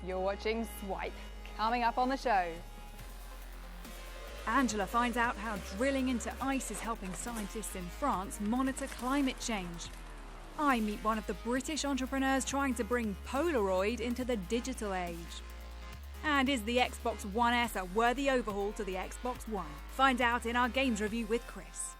You're watching Swipe. Coming up on the show. Angela finds out how drilling into ice is helping scientists in France monitor climate change. I meet one of the British entrepreneurs trying to bring Polaroid into the digital age. And is the Xbox One S a worthy overhaul to the Xbox One? Find out in our games review with Chris.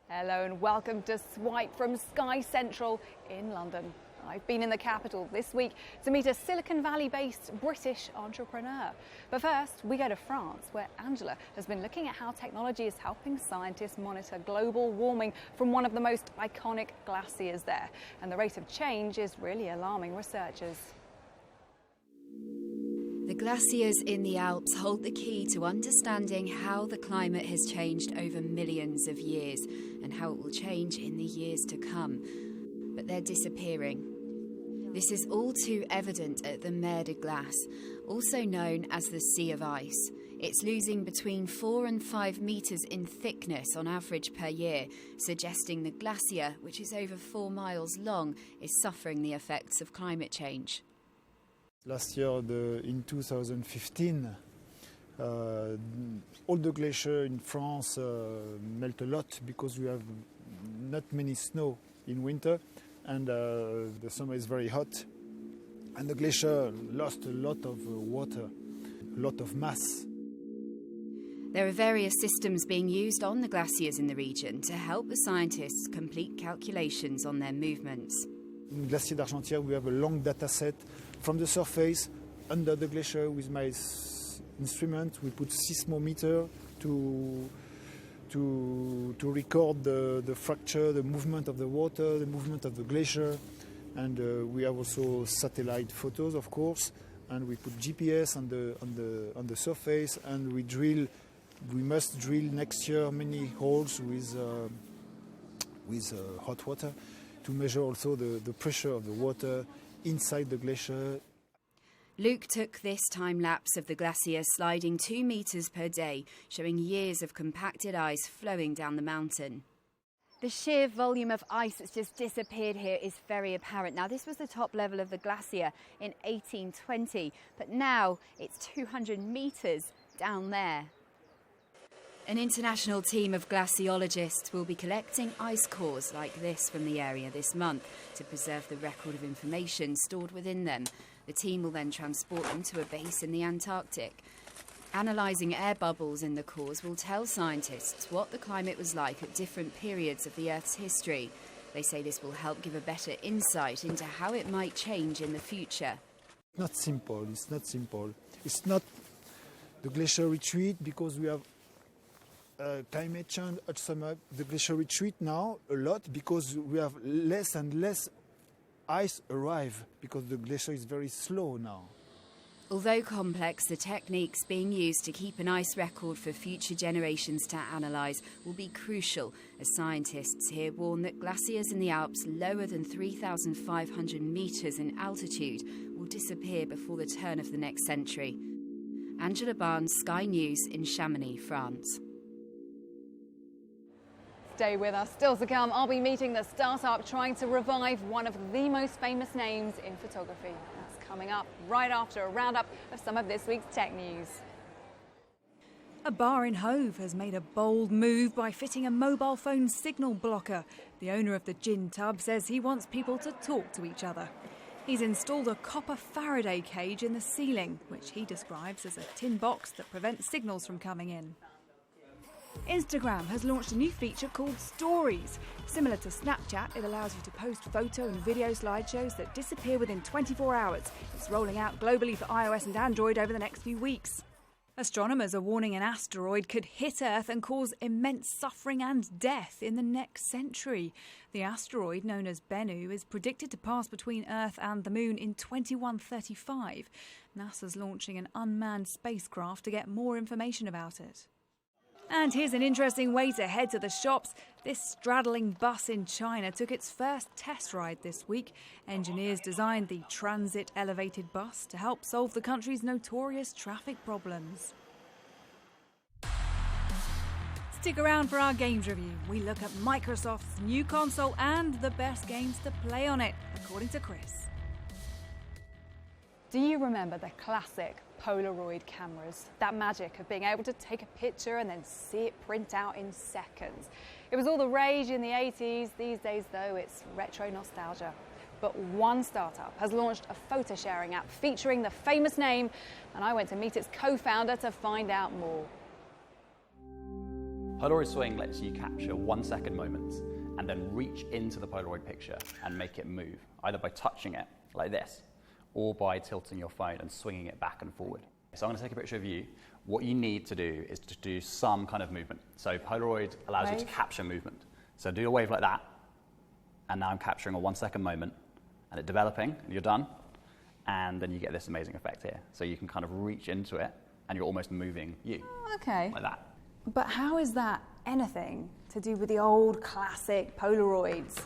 Hello and welcome to Swipe from Sky Central in London. I've been in the capital this week to meet a Silicon Valley-based British entrepreneur. But first, we go to France, where Angela has been looking at how technology is helping scientists monitor global warming from one of the most iconic glaciers there. And the rate of change is really alarming researchers. The glaciers in the Alps hold the key to understanding how the climate has changed over millions of years and how it will change in the years to come. But they're disappearing. This is all too evident at the Mer de Glace, also known as the Sea of Ice. It's losing between 4 and 5 metres in thickness on average per year, suggesting the glacier, which is over 4 miles long, is suffering the effects of climate change. Last year, in 2015, all the glaciers in France melt a lot because we have not many snow in winter, and the summer is very hot, and the glacier lost a lot of water, a lot of mass. There are various systems being used on the glaciers in the region to help the scientists complete calculations on their movements. In Glacier d'Argentière, we have a long data set from the surface under the glacier. With my instrument, we put seismometer to record the fracture, the movement of the water, the movement of the glacier. And we have also satellite photos, of course, and we put GPS on the surface, and we must drill next year many holes with hot water to measure also the pressure of the water inside the glacier. Luke took this time-lapse of the glacier sliding 2 metres per day, showing years of compacted ice flowing down the mountain. The sheer volume of ice that's just disappeared here is very apparent. Now, this was the top level of the glacier in 1820, but now it's 200 metres down there. An international team of glaciologists will be collecting ice cores like this from the area this month to preserve the record of information stored within them. The team will then transport them to a base in the Antarctic. Analysing air bubbles in the cores will tell scientists what the climate was like at different periods of the Earth's history. They say this will help give a better insight into how it might change in the future. It's not the glacier retreat because we have climate change at summer. The glacier retreat now a lot because we have less and less ice arrive because the glacier is very slow now. Although complex, the techniques being used to keep an ice record for future generations to analyse will be crucial, as scientists here warn that glaciers in the Alps lower than 3,500 metres in altitude will disappear before the turn of the next century. Angela Barnes, Sky News in Chamonix, France. Stay with us. Still to come, I'll be meeting the startup trying to revive one of the most famous names in photography. That's coming up right after a roundup of some of this week's tech news. A bar in Hove has made a bold move by fitting a mobile phone signal blocker. The owner of the gin tub says he wants people to talk to each other. He's installed a copper Faraday cage in the ceiling, which he describes as a tin box that prevents signals from coming in. Instagram has launched a new feature called Stories. Similar to Snapchat, it allows you to post photo and video slideshows that disappear within 24 hours. It's rolling out globally for iOS and Android over the next few weeks. Astronomers are warning an asteroid could hit Earth and cause immense suffering and death in the next century. The asteroid, known as Bennu, is predicted to pass between Earth and the Moon in 2135. NASA's launching an unmanned spacecraft to get more information about it. And here's an interesting way to head to the shops. This straddling bus in China took its first test ride this week. Engineers designed the transit elevated bus to help solve the country's notorious traffic problems. Stick around for our games review. We look at Microsoft's new console and the best games to play on it, according to Chris. Do you remember the classic Polaroid cameras? That magic of being able to take a picture and then see it print out in seconds. It was all the rage in the 80s. These days, though, it's retro nostalgia. But one startup has launched a photo sharing app featuring the famous name, and I went to meet its co-founder to find out more. Polaroid Swing lets you capture 1 second moments and then reach into the Polaroid picture and make it move, either by touching it, like this, or by tilting your phone and swinging it back and forward. So I'm going to take a picture of you. What you need to do is to do some kind of movement. So Polaroid allows you to capture movement. So do a wave like that, and now I'm capturing a 1 second moment, and it's developing, and you're done, and then you get this amazing effect here. So you can kind of reach into it, and you're almost moving you. Okay. Like that. But how is that anything to do with the old classic Polaroids?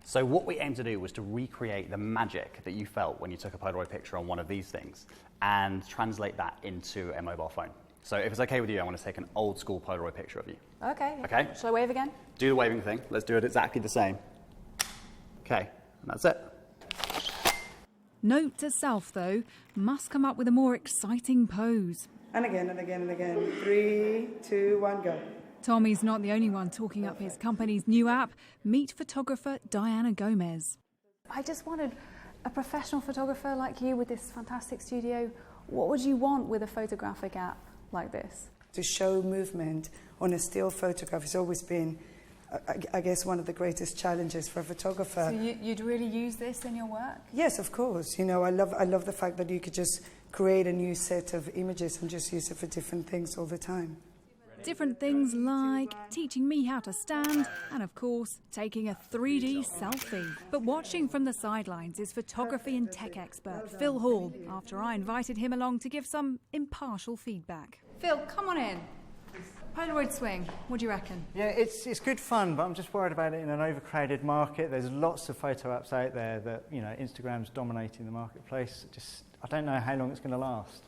So what we aimed to do was to recreate the magic that you felt when you took a Polaroid picture on one of these things and translate that into a mobile phone. So if it's okay with you, I want to take an old school Polaroid picture of you. Okay. Okay? Shall I wave again? Do the waving thing. Let's do it exactly the same. Okay, and that's it. Note to self, though, must come up with a more exciting pose. And again, and again, and again. 3, 2, 1, go. Tommy's not the only one talking up his company's new app. Meet photographer Diana Gomez. I just wanted a professional photographer like you with this fantastic studio. What would you want with a photographic app like this? To show movement on a still photograph has always been, I guess, one of the greatest challenges for a photographer. So you'd really use this in your work? Yes, of course. You know, I love the fact that you could just create a new set of images and just use it for different things all the time. Different things like teaching me how to stand and, of course, taking a 3D selfie. But watching from the sidelines is photography and tech expert Phil Hall, after I invited him along to give some impartial feedback. Phil, come on in. Polaroid Swing, what do you reckon? Yeah, it's good fun, but I'm just worried about it in an overcrowded market. There's lots of photo apps out there that, you know, Instagram's dominating the marketplace. I don't know how long it's going to last.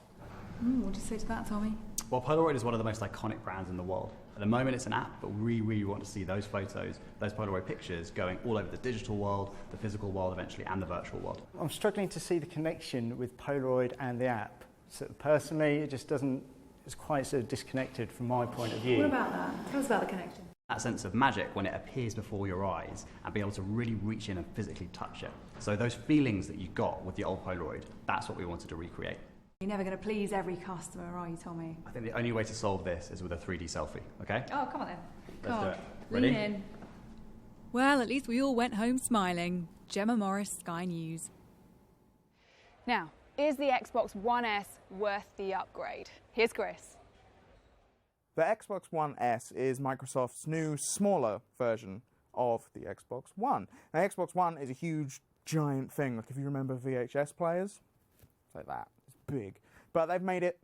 What do you say to that, Tommy? Well, Polaroid is one of the most iconic brands in the world. At the moment, it's an app, but we really want to see those photos, those Polaroid pictures going all over the digital world, the physical world eventually, and the virtual world. I'm struggling to see the connection with Polaroid and the app. So personally, it just doesn't, it's quite sort of disconnected from my point of view. What about that? Tell us about the connection. That sense of magic when it appears before your eyes and be able to really reach in and physically touch it. So those feelings that you got with the old Polaroid, that's what we wanted to recreate. You're never going to please every customer, are you, Tommy? I think the only way to solve this is with a 3D selfie, okay? Oh, come on then. Let's do it. Lean Ready? in. Well, at least we all went home smiling. Gemma Morris, Sky News. Now, is the Xbox One S worth the upgrade? Here's Chris. The Xbox One S is Microsoft's new, smaller version of the Xbox One. Now, Xbox One is a huge, giant thing. Like, if you remember VHS players, it's like that. It's big. But they've made it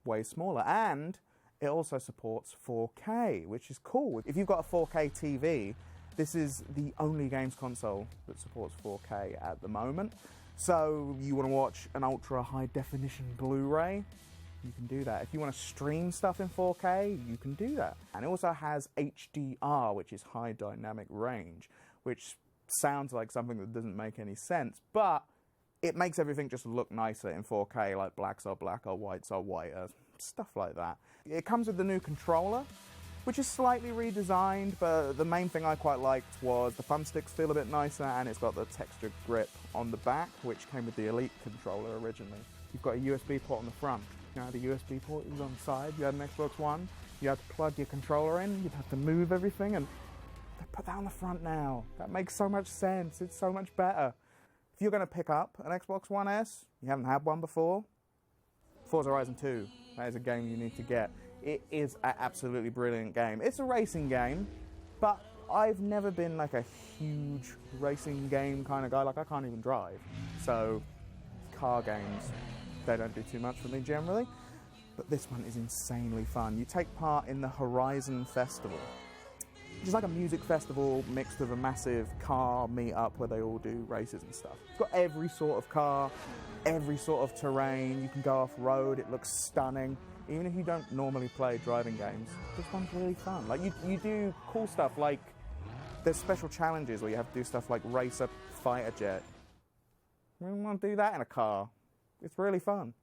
way smaller. And it also supports 4K, which is cool. If you've got a 4K TV, this is the only games console that supports 4K at the moment. So you want to watch an ultra high definition Blu-ray, you can do that. If you want to stream stuff in 4K, you can do that. And it also has HDR, which is high dynamic range, which sounds like something that doesn't make any sense, but it makes everything just look nicer in 4K, like blacks are blacker, whites are whiter, stuff like that. It comes with the new controller, which is slightly redesigned, but the main thing I quite liked was the thumbsticks feel a bit nicer, and it's got the textured grip on the back, which came with the Elite controller originally. You've got a USB port on the front. You know, the USB port is on the side. You had an Xbox One, you had to plug your controller in, you'd have to move everything, and they put that on the front now. That makes so much sense. It's so much better. If you're going to pick up an Xbox One S, you haven't had one before, Forza Horizon 2, that is a game you need to get. It is an absolutely brilliant game. It's a racing game, but I've never been like a huge racing game kind of guy. Like, I can't even drive. So, car games, they don't do too much for me generally. But this one is insanely fun. You take part in the Horizon Festival, which is like a music festival mixed with a massive car meet-up where they all do races and stuff. It's got every sort of car, every sort of terrain. You can go off-road. It looks stunning. Even if you don't normally play driving games, this one's really fun. Like, you do cool stuff, like there's special challenges where you have to do stuff like race a fighter jet. We don't want to do that in a car. It's really fun.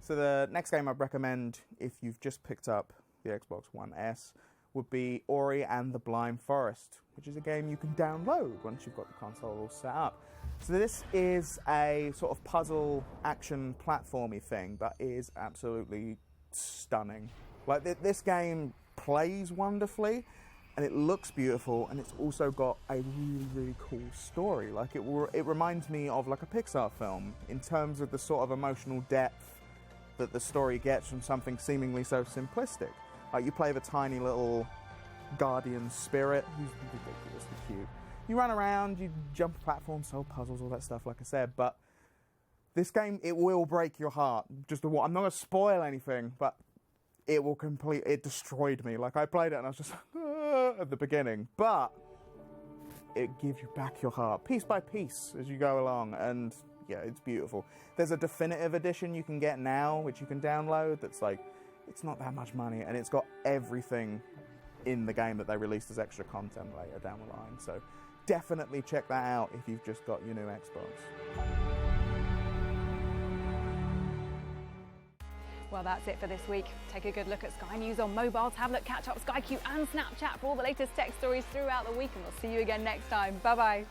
So the next game I'd recommend if you've just picked up the Xbox One S would be Ori and the Blind Forest, which is a game you can download once you've got the console all set up. So this is a sort of puzzle action platformy thing, but is absolutely stunning. Like this game plays wonderfully and it looks beautiful, and it's also got a really, really cool story. Like it reminds me of like a Pixar film in terms of the sort of emotional depth that the story gets from something seemingly so simplistic. Like you play the tiny little guardian spirit who's ridiculously cute. You run around, you jump platforms, solve puzzles, all that stuff, like I said, but this game, it will break your heart. I'm not going to spoil anything, but it destroyed me. Like I played it and I was just at the beginning, but it gives you back your heart piece by piece as you go along, and yeah, it's beautiful. There's a definitive edition you can get now, which you can download, that's like, it's not that much money, and it's got everything in the game that they released as extra content later down the line. So definitely check that out if you've just got your new Xbox. Well, that's it for this week. Take a good look at Sky News on mobile, tablet, catch up, Sky Q and Snapchat for all the latest tech stories throughout the week, and we'll see you again next time. Bye-bye.